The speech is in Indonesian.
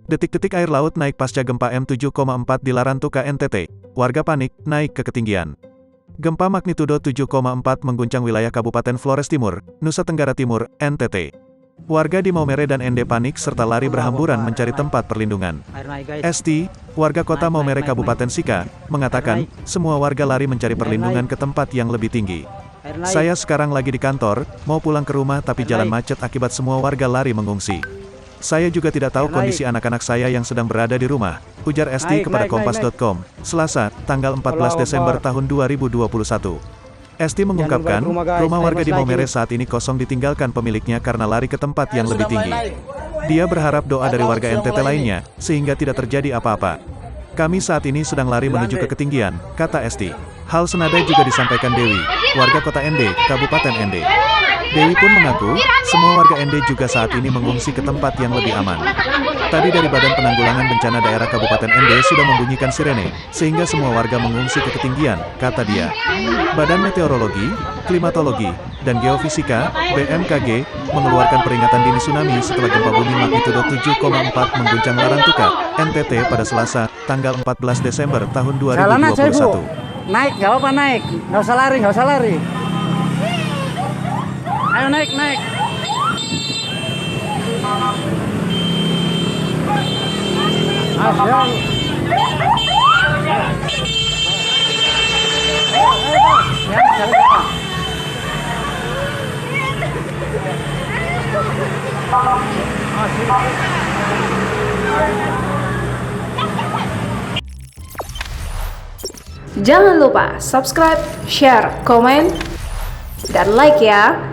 Detik-detik air laut naik pasca gempa M7,4 di Larantuka, NTT. Warga panik, naik ke ketinggian. Gempa magnitudo 7,4 mengguncang wilayah Kabupaten Flores Timur, Nusa Tenggara Timur, NTT. Warga di Maumere dan Ende panik serta lari berhamburan mencari tempat perlindungan. Esti, warga kota Maumere Kabupaten Sika, mengatakan, semua warga lari mencari perlindungan ke tempat yang lebih tinggi. Saya sekarang lagi di kantor, mau pulang ke rumah tapi jalan macet akibat semua warga lari mengungsi. Saya juga tidak tahu kondisi anak-anak saya yang sedang berada di rumah, ujar Esti kepada Kompas.com, Selasa, tanggal 14 Desember tahun 2021. Esti mengungkapkan, rumah warga di Maumere saat ini kosong ditinggalkan pemiliknya karena lari ke tempat yang lebih tinggi. Dia berharap doa dari warga NTT lainnya, sehingga tidak terjadi apa-apa. Kami saat ini sedang lari menuju ke ketinggian, kata Esti. Hal senada juga disampaikan Dewi, warga kota Ende, Kabupaten Ende. Dewi pun mengaku, semua warga Ende juga saat ini mengungsi ke tempat yang lebih aman. Tadi dari Badan Penanggulangan Bencana Daerah Kabupaten Ende sudah membunyikan sirene, sehingga semua warga mengungsi ke ketinggian, kata dia. Badan Meteorologi, Klimatologi, dan Geofisika, BMKG, mengeluarkan peringatan dini tsunami setelah gempa bumi magnitudo 7,4 mengguncang Larantuka, NTT pada Selasa, tanggal 14 Desember tahun 2021. Jalan aja, Bu. Naik, gak apa-apa naik. Gak usah lari, gak usah lari. Ayo naik, naik. Jangan lupa subscribe, share, komen, dan like ya.